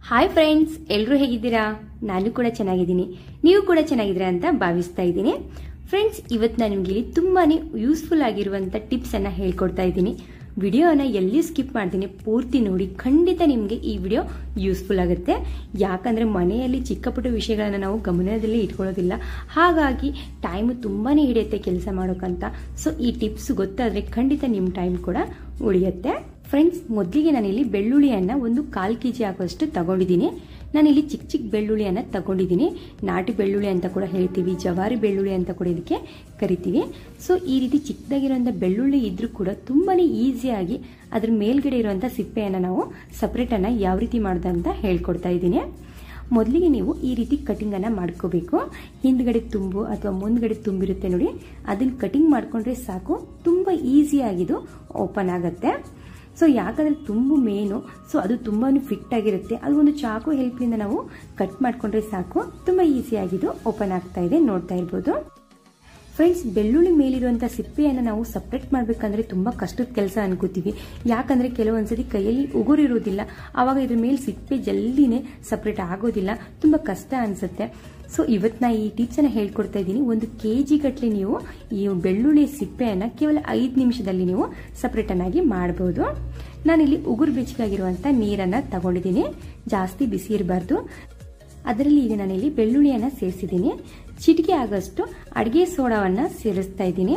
Hi friends, ಎಲ್ಲರೂ ಹೇಗಿದ್ದೀರಾ? ನಾನು ಕೂಡ ಚೆನ್ನಾಗಿದ್ದೀನಿ, ನೀವು ಕೂಡ ಚೆನ್ನಾಗಿದ್ದೀರಾ ಅಂತ ಭಾವಿಸ್ತಾ ಇದ್ದೀನಿ. ಫ್ರೆಂಡ್ಸ್, ಇವತ್ತು ನಾನು ನಿಮಗೆ ತುಂಬಾನೇ ಯೂಸ್ಫುಲ್ ಆಗಿರುವಂತ ಟಿಪ್ಸ್ ಅನ್ನ ಹೇಳ್ಕೊಡ್ತಾ ಇದ್ದೀನಿ. ವಿಡಿಯೋನ ಎಲ್ಲಿ ಸ್ಕಿಪ್ ಮಾಡ್ತೀನಿ, ಪೂರ್ತಿ ನೋಡಿ. ಖಂಡಿತ ನಿಮಗೆ ಈ ವಿಡಿಯೋ ಯೂಸ್ಫುಲ್ ಆಗುತ್ತೆ. ಯಾಕಂದ್ರೆ ಮನೆಯಲ್ಲಿ ಚಿಕ್ಕ ಪುಟ್ಟ ವಿಷಯಗಳನ್ನ ನಾವು ಗಮನದಲ್ಲಿ ಇಟ್ಕೊಳ್ಳೋದಿಲ್ಲ, ಹಾಗಾಗಿ ಟೈಮ್ ತುಂಬಾನೇ ಹಿಡಿಯುತ್ತೆ ಕೆಲಸ ಮಾಡೋಕಂತ. ಸೊ ಈ ಟಿಪ್ಸ್ ಗೊತ್ತಾದ್ರೆ ಖಂಡಿತ ನಿಮ್ಮ ಟೈಮ್ ಕೂಡ ಉಳಿಯುತ್ತೆ. ಫ್ರೆಂಡ್ಸ್, ಮೊದಲಿಗೆ ನಾನಿಲ್ಲಿ ಬೆಳ್ಳುಳ್ಳಿಯನ್ನ ಒಂದು 1/4 kg ಆಗುವಷ್ಟು ತಗೊಂಡಿದ್ದೀನಿ. ನಾನಿಲ್ಲಿ ಚಿಕ್ಕ ಚಿಕ್ಕ ಬೆಳ್ಳುಳ್ಳಿಯನ್ನ ತಗೊಂಡಿದ್ದೀನಿ. ನಾಟಿ ಬೆಳ್ಳುಳ್ಳಿ ಅಂತ ಕೂಡ ಹೇಳ್ತೀವಿ, ಜವಾರಿ ಬೆಳ್ಳುಳ್ಳಿ ಅಂತ ಕೂಡ ಇದಕ್ಕೆ ಕರಿತೀವಿ. ಸೊ ಈ ರೀತಿ ಚಿಕ್ಕದಾಗಿರುವಂತ ಬೆಳ್ಳುಳ್ಳಿ ಇದ್ರೂ ಕೂಡ ತುಂಬಾನೇ ಈಸಿಯಾಗಿ ಅದ್ರ ಮೇಲ್ಗಡೆ ಇರುವಂತ ಸಿಪ್ಪೆಯನ್ನ ನಾವು ಸಪರೇಟ್ ಅನ್ನ ಯಾವ ರೀತಿ ಮಾಡೋದು ಅಂತ ಹೇಳ್ಕೊಡ್ತಾ ಇದ್ದೀನಿ. ಮೊದಲಿಗೆ ನೀವು ಈ ರೀತಿ ಕಟಿಂಗ್ ಅನ್ನ ಮಾಡ್ಕೋಬೇಕು. ಹಿಂದ್ಗಡೆ ತುಂಬು ಅಥವಾ ಮುಂದ್ಗಡೆ ತುಂಬಿರುತ್ತೆ ನೋಡಿ, ಅದನ್ನ ಕಟಿಂಗ್ ಮಾಡ್ಕೊಂಡ್ರೆ ಸಾಕು. ತುಂಬಾ ಈಸಿಯಾಗಿದು ಓಪನ್ ಆಗುತ್ತೆ. ಸೊ ಯಾಕಂದ್ರೆ ತುಂಬು ಮೇನು, ಸೊ ಅದು ತುಂಬಾನು ಫಿಟ್ ಆಗಿರುತ್ತೆ. ಅದು ಒಂದು ಚಾಕು ಹೆಲ್ಪ್ನಿಂದ ನಾವು ಕಟ್ ಮಾಡ್ಕೊಂಡ್ರೆ ಸಾಕು. ತುಂಬಾ ಈಸಿಯಾಗಿದು ಓಪನ್ ಆಗ್ತಾ ಇದೆ, ನೋಡ್ತಾ ಇರ್ಬೋದು. ಫ್ರೆಂಡ್ಸ್, ಬೆಳ್ಳುಳ್ಳಿ ಮೇಲಿರುವಂತಹ ಸಿಪ್ಪೆಯನ್ನ ನಾವು ಸಪ್ರೇಟ್ ಮಾಡ್ಬೇಕಂದ್ರೆ ತುಂಬಾ ಕಷ್ಟದ ಕೆಲಸ ಅನ್ಕೋತೀವಿ. ಯಾಕಂದ್ರೆ ಕೆಲವೊಂದ್ಸತಿ ಕೈಯಲ್ಲಿ ಉಗುರಿರೋದಿಲ್ಲ, ಆವಾಗ ಇದ್ರ ಮೇಲೆ ಸಿಪ್ಪೆ ಜಲ್ದಿನೇ ಸಪ್ರೇಟ್ ಆಗೋದಿಲ್ಲ, ತುಂಬಾ ಕಷ್ಟ ಅನ್ಸುತ್ತೆ. ಸೊ ಇವತ್ತು ನಾ ಈ ಟಿಪ್ಸ್ ಅನ್ನ ಹೇಳ್ಕೊಡ್ತಾ ಇದ್ದೀನಿ. 1 kg ಗಟ್ಟಲೆ ನೀವು ಈ ಬೆಳ್ಳುಳ್ಳಿ ಸಿಪ್ಪೆಯನ್ನ ಕೇವಲ 5 ನಿಮಿಷದಲ್ಲಿ ನೀವು ಸಪರೇಟ್ ಅನ್ನಾಗಿ ಮಾಡಬಹುದು. ನಾನಿಲ್ಲಿ ಉಗುರು ಬೆಚ್ಚಗಾಗಿರುವಂತ ನೀರನ್ನ ತಗೊಂಡಿದ್ದೀನಿ, ಜಾಸ್ತಿ ಬಿಸಿ ಇರಬಾರ್ದು. ಅದರಲ್ಲಿ ಈಗ ನಾನಿಲ್ಲಿ ಬೆಳ್ಳುಳ್ಳಿಯನ್ನ ಸೇರಿಸಿದ್ದೀನಿ. ಚಿಟಿಕೆ ಆಗಷ್ಟು ಅಡಿಗೆ ಸೋಡಾವನ್ನ ಸೇರಿಸ್ತಾ ಇದ್ದೀನಿ.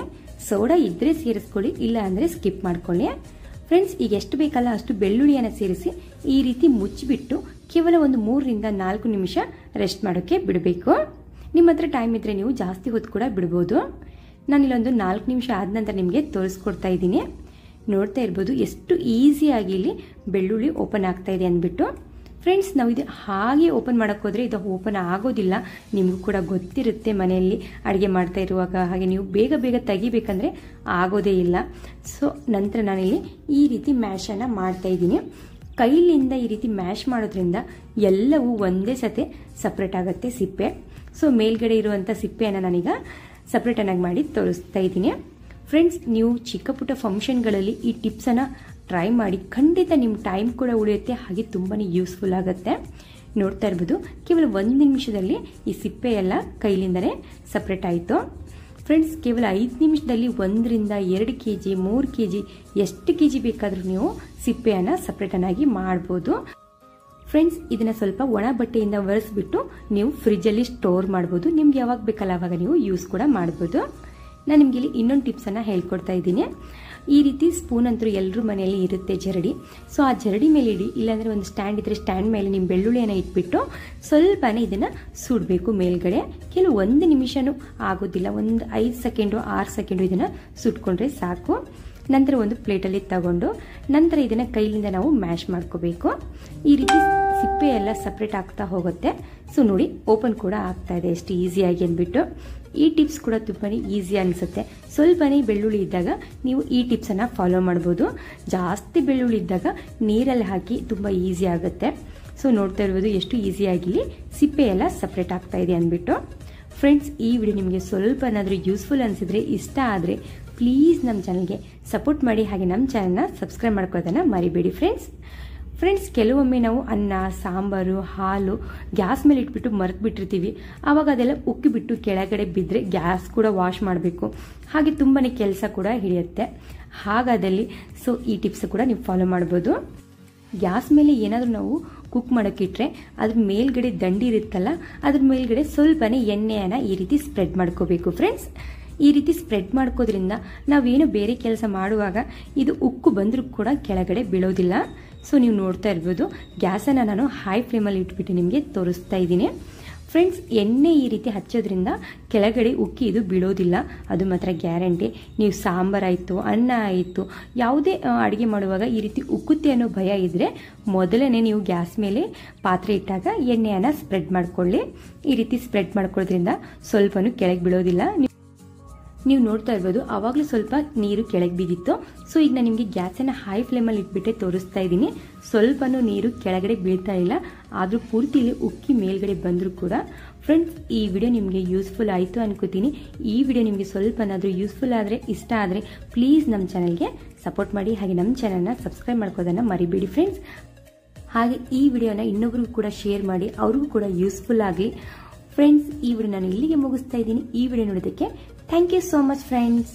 ಸೋಡಾ ಇದ್ರೆ ಸೇರಿಸ್ಕೊಳ್ಳಿ, ಇಲ್ಲ ಅಂದ್ರೆ ಸ್ಕಿಪ್ ಮಾಡ್ಕೊಳ್ಳಿ. ಫ್ರೆಂಡ್ಸ್, ಈಗ ಎಷ್ಟು ಬೇಕಲ್ಲ ಅಷ್ಟು ಬೆಳ್ಳುಳ್ಳಿಯನ್ನ ಸೇರಿಸಿ ಈ ರೀತಿ ಮುಚ್ಚಿಬಿಟ್ಟು ಕೇವಲ ಒಂದು 3 ರಿಂದ 4 ನಿಮಿಷ ರೆಸ್ಟ್ ಮಾಡೋಕೆ ಬಿಡಬೇಕು. ನಿಮ್ಮ ಹತ್ರ ಟೈಮ್ ಇದ್ರೆ ನೀವು ಜಾಸ್ತಿ ಹೊತ್ತು ಕೂಡ ಬಿಡಬಹುದು. ನಾನಿಲ್ಲೊಂದು 4 ನಿಮಿಷ ಆದ ನಂತರ ನಿಮಗೆ ತೋರಿಸ್ಕೊಡ್ತಾ ಇದ್ದೀನಿ. ನೋಡ್ತಾ ಇರ್ಬೋದು ಎಷ್ಟು ಈಸಿಯಾಗಿ ಇಲ್ಲಿ ಬೆಳ್ಳುಳ್ಳಿ ಓಪನ್ ಆಗ್ತಾ ಇದೆ ಅಂದ್ಬಿಟ್ಟು. ಫ್ರೆಂಡ್ಸ್, ನಾವು ಇದು ಹಾಗೆ ಓಪನ್ ಮಾಡಕ್ ಹೋದ್ರೆ ಇದು ಓಪನ್ ಆಗೋದಿಲ್ಲ. ನಿಮಗೂ ಕೂಡ ಗೊತ್ತಿರುತ್ತೆ, ಮನೆಯಲ್ಲಿ ಅಡುಗೆ ಮಾಡ್ತಾ ಇರುವಾಗ ಹಾಗೆ ನೀವು ಬೇಗ ಬೇಗ ತೆಗಿಬೇಕಂದ್ರೆ ಆಗೋದೇ ಇಲ್ಲ. ಸೊ ನಂತರ ನಾನಿಲ್ಲಿ ಈ ರೀತಿ ಮ್ಯಾಶ್ ಅನ್ನ ಮಾಡ್ತಾ ಇದ್ದೀನಿ. ಕೈಲಿಂದ ಈ ರೀತಿ ಮ್ಯಾಶ್ ಮಾಡೋದ್ರಿಂದ ಎಲ್ಲವೂ ಒಂದೇ ಸತೆ ಸಪ್ರೇಟ್ ಆಗುತ್ತೆ ಸಿಪ್ಪೆ. ಸೊ ಮೇಲ್ಗಡೆ ಇರುವಂತ ಸಿಪ್ಪೆಯನ್ನ ನಾನೀಗ ಸಪ್ರೇಟ್ ಅನ್ನಾಗಿ ಮಾಡಿ ತೋರಿಸ್ತಾ ಇದ್ದೀನಿ. ಫ್ರೆಂಡ್ಸ್, ನೀವು ಚಿಕ್ಕ ಪುಟ್ಟ ಫಂಕ್ಷನ್ಗಳಲ್ಲಿ ಈ ಟಿಪ್ಸ್ ಅನ್ನ ಟ್ರೈ ಮಾಡಿ. ಖಂಡಿತ ನಿಮ್ಮ ಟೈಮ್ ಕೂಡ ಉಳಿಯುತ್ತೆ, ಹಾಗೆ ತುಂಬಾನೇ ಯೂಸ್ಫುಲ್ ಆಗುತ್ತೆ. ನೋಡ್ತಾ ಇರ್ಬೋದು, ಕೇವಲ 1 ನಿಮಿಷದಲ್ಲಿ ಈ ಸಿಪ್ಪೆ ಎಲ್ಲ ಕೈಲಿಂದನೇ ಸಪ್ರೇಟ್ ಆಯಿತು. ಫ್ರೆಂಡ್ಸ್, ಕೇವಲ 5 ನಿಮಿಷದಲ್ಲಿ 1 ರಿಂದ 2 kg 3 kg ಎಷ್ಟು kg ಬೇಕಾದ್ರೂ ನೀವು ಸಿಪ್ಪೆಯನ್ನ ಸಪ್ರೇಟ್ ಅನ್ನಾಗಿ ಮಾಡಬಹುದು. ಫ್ರೆಂಡ್ಸ್, ಇದನ್ನ ಸ್ವಲ್ಪ ಒಣ ಬಟ್ಟೆಯಿಂದ ಒರೆಸ್ಬಿಟ್ಟು ನೀವು ಫ್ರಿಜ್ ಅಲ್ಲಿ ಸ್ಟೋರ್ ಮಾಡಬಹುದು. ನಿಮ್ಗೆ ಯಾವಾಗ ಬೇಕಲ್ಲ ಅವಾಗ ನೀವು ಯೂಸ್ ಕೂಡ ಮಾಡಬಹುದು. ನಾನು ನಿಮ್ಗೆ ಇಲ್ಲಿ ಇನ್ನೊಂದು ಟಿಪ್ಸ್ ಅನ್ನ ಹೇಳ್ಕೊಡ್ತಾ ಇದ್ದೀನಿ. ಈ ರೀತಿ ಸ್ಪೂನ್ ಅಂತೂ ಎಲ್ಲರೂ ಮನೆಯಲ್ಲಿ ಇರುತ್ತೆ, ಜರಡಿ. ಸೊ ಆ ಜರಡಿ ಮೇಲೆ ಇಡಿ, ಇಲ್ಲಾಂದ್ರೆ ಒಂದು ಸ್ಟ್ಯಾಂಡ್ ಇದ್ರೆ ಸ್ಟ್ಯಾಂಡ್ ಮೇಲೆ ನಿಮ್ಮ ಬೆಳ್ಳುಳ್ಳಿಯನ್ನ ಇಟ್ಬಿಟ್ಟು ಸ್ವಲ್ಪನೇ ಇದನ್ನ ಸುಡಬೇಕು ಮೇಲ್ಗಡೆ. ಕೆಲವು 1 ನಿಮಿಷನೂ ಆಗೋದಿಲ್ಲ, ಒಂದು 5 ಸೆಕೆಂಡು 6 ಸೆಕೆಂಡು ಇದನ್ನ ಸುಟ್ಕೊಂಡ್ರೆ ಸಾಕು. ನಂತರ ಒಂದು ಪ್ಲೇಟಲ್ಲಿ ತಗೊಂಡು ನಂತರ ಇದನ್ನ ಕೈಲಿಂದ ನಾವು ಮ್ಯಾಶ್ ಮಾಡ್ಕೋಬೇಕು. ಈ ರೀತಿ ಸಿಪ್ಪೆ ಎಲ್ಲ ಸಪ್ರೇಟ್ ಆಗ್ತಾ ಹೋಗುತ್ತೆ. ಸೊ ನೋಡಿ, ಓಪನ್ ಕೂಡ ಆಗ್ತಾ ಇದೆ ಎಷ್ಟು ಈಸಿಯಾಗಿ ಅಂದ್ಬಿಟ್ಟು. ಈ ಟಿಪ್ಸ್ ಕೂಡ ತುಂಬಾನೇ ಈಸಿ ಅನ್ಸುತ್ತೆ. ಸ್ವಲ್ಪನೇ ಬೆಳ್ಳುಳ್ಳಿ ಇದ್ದಾಗ ನೀವು ಈ ಟಿಪ್ಸ್ ಅನ್ನ ಫಾಲೋ ಮಾಡಬಹುದು. ಜಾಸ್ತಿ ಬೆಳ್ಳುಳ್ಳಿ ಇದ್ದಾಗ ನೀರಲ್ಲಿ ಹಾಕಿ ತುಂಬಾ ಈಸಿ ಆಗುತ್ತೆ. ಸೊ ನೋಡ್ತಾ ಇರ್ಬೋದು ಎಷ್ಟು ಈಸಿಯಾಗಿ ಇಲ್ಲಿ ಸಿಪ್ಪೆ ಎಲ್ಲ ಸಪ್ರೇಟ್ ಆಗ್ತಾ ಇದೆ ಅಂದ್ಬಿಟ್ಟು. ಫ್ರೆಂಡ್ಸ್, ಈ ವಿಡಿಯೋ ನಿಮಗೆ ಸ್ವಲ್ಪ ಏನಾದರೂ ಯೂಸ್ಫುಲ್ ಅನಿಸಿದ್ರೆ, ಇಷ್ಟ ಆದರೆ ಪ್ಲೀಸ್ ನಮ್ಮ ಚಾನಲ್ಗೆ ಸಪೋರ್ಟ್ ಮಾಡಿ, ಹಾಗೆ ನಮ್ಮ ಚಾನಲ್ನ ಸಬ್ಸ್ಕ್ರೈಬ್ ಮಾಡ್ಕೊಳ್ಳೋದನ್ನ ಮರಿಬೇಡಿ. ಫ್ರೆಂಡ್ಸ್, ಕೆಲವೊಮ್ಮೆ ನಾವು ಅನ್ನ, ಸಾಂಬಾರು, ಹಾಲು ಗ್ಯಾಸ್ ಮೇಲೆ ಇಟ್ಬಿಟ್ಟು ಮರೆತು ಬಿಟ್ಟಿರ್ತೀವಿ. ಆವಾಗ ಅದೆಲ್ಲ ಉಕ್ಕಿಬಿಟ್ಟು ಕೆಳಗಡೆ ಬಿದ್ದರೆ ಗ್ಯಾಸ್ ಕೂಡ ವಾಶ್ ಮಾಡಬೇಕು, ಹಾಗೆ ತುಂಬಾನೇ ಕೆಲಸ ಕೂಡ ಹಿಡಿಯುತ್ತೆ. ಹಾಗಾದಲ್ಲಿ ಸೊ ಈ ಟಿಪ್ಸ್ ಕೂಡ ನೀವು ಫಾಲೋ ಮಾಡ್ಬೋದು. ಗ್ಯಾಸ್ ಮೇಲೆ ಏನಾದರೂ ನಾವು ಕುಕ್ ಮಾಡೋಕ್ಕಿಟ್ರೆ ಅದ್ರ ಮೇಲ್ಗಡೆ ದಂಡಿ ಇರುತ್ತಲ್ಲ, ಅದ್ರ ಮೇಲ್ಗಡೆ ಸ್ವಲ್ಪನೇ ಎಣ್ಣೆಯನ್ನ ಈ ರೀತಿ ಸ್ಪ್ರೆಡ್ ಮಾಡ್ಕೋಬೇಕು. ಫ್ರೆಂಡ್ಸ್, ಈ ರೀತಿ ಸ್ಪ್ರೆಡ್ ಮಾಡ್ಕೋದ್ರಿಂದ ನಾವೇನು ಬೇರೆ ಕೆಲಸ ಮಾಡುವಾಗ ಇದು ಉಕ್ಕು ಬಂದರೂ ಕೂಡ ಕೆಳಗಡೆ ಬೀಳೋದಿಲ್ಲ. ಸೊ ನೀವು ನೋಡ್ತಾ ಇರ್ಬೋದು, ಗ್ಯಾಸನ್ನು ನಾನು ಹೈ ಫ್ಲೇಮಲ್ಲಿ ಇಟ್ಬಿಟ್ಟು ನಿಮಗೆ ತೋರಿಸ್ತಾ ಇದ್ದೀನಿ. ಫ್ರೆಂಡ್ಸ್, ಎಣ್ಣೆ ಈ ರೀತಿ ಹಚ್ಚೋದ್ರಿಂದ ಕೆಳಗಡೆ ಉಕ್ಕಿ ಇದು ಬೀಳೋದಿಲ್ಲ, ಅದು ಮಾತ್ರ ಗ್ಯಾರಂಟಿ. ನೀವು ಸಾಂಬಾರಾಯಿತು, ಅನ್ನ ಆಯಿತು, ಯಾವುದೇ ಅಡುಗೆ ಮಾಡುವಾಗ ಈ ರೀತಿ ಉಕ್ಕುತ್ತೆ ಅನ್ನೋ ಭಯ ಇದ್ರೆ ಮೊದಲನೇ ನೀವು ಗ್ಯಾಸ್ ಮೇಲೆ ಪಾತ್ರೆ ಇಟ್ಟಾಗ ಎಣ್ಣೆಯನ್ನು ಸ್ಪ್ರೆಡ್ ಮಾಡ್ಕೊಳ್ಳಿ. ಈ ರೀತಿ ಸ್ಪ್ರೆಡ್ ಮಾಡ್ಕೊಳ್ಳೋದ್ರಿಂದ ಸ್ವಲ್ಪನೂ ಕೆಳಗೆ ಬೀಳೋದಿಲ್ಲ. ನೀವು ನೋಡ್ತಾ ಇರ್ಬೋದು, ಅವಾಗಲೂ ಸ್ವಲ್ಪ ನೀರು ಕೆಳಗೆ ಬಿದ್ದಿತ್ತು. ಸೊ ಈಗ ನಾನು ನಿಮಗೆ ಗ್ಯಾಸನ್ನು ಹೈ ಫ್ಲೇಮಲ್ಲಿ ಇಟ್ಬಿಟ್ಟೆ ತೋರಿಸ್ತಾ ಇದ್ದೀನಿ. ಸ್ವಲ್ಪನೂ ನೀರು ಕೆಳಗಡೆ ಬೀಳ್ತಾ ಇಲ್ಲ, ಆದರೂ ಪೂರ್ತಿ ಇಲ್ಲಿ ಉಕ್ಕಿ ಮೇಲ್ಗಡೆ ಬಂದರೂ ಕೂಡ. ಫ್ರೆಂಡ್ಸ್, ಈ ವಿಡಿಯೋ ನಿಮಗೆ ಯೂಸ್ಫುಲ್ ಆಯಿತು ಅನ್ಕೋತೀನಿ. ಈ ವಿಡಿಯೋ ನಿಮಗೆ ಸ್ವಲ್ಪನಾದರೂ ಯೂಸ್ಫುಲ್ ಆದರೆ, ಇಷ್ಟ ಆದರೆ ಪ್ಲೀಸ್ ನಮ್ಮ ಚಾನಲ್ಗೆ ಸಪೋರ್ಟ್ ಮಾಡಿ, ಹಾಗೆ ನಮ್ಮ ಚಾನಲ್ನ ಸಬ್ಸ್ಕ್ರೈಬ್ ಮಾಡ್ಕೋದನ್ನು ಮರಿಬೇಡಿ. ಫ್ರೆಂಡ್ಸ್, ಹಾಗೆ ಈ ವಿಡಿಯೋನ ಇನ್ನೊಬ್ರಿಗೂ ಕೂಡ ಶೇರ್ ಮಾಡಿ, ಅವ್ರಿಗೂ ಕೂಡ ಯೂಸ್ಫುಲ್ ಆಗಲಿ. ಫ್ರೆಂಡ್ಸ್, ಈ ವಿಡಿಯೋ ನಾನು ಇಲ್ಲಿಗೆ ಮುಗಿಸ್ತಾ ಇದ್ದೀನಿ. ಈ ವಿಡಿಯೋ ನೋಡೋದಕ್ಕೆ thank you so much friends.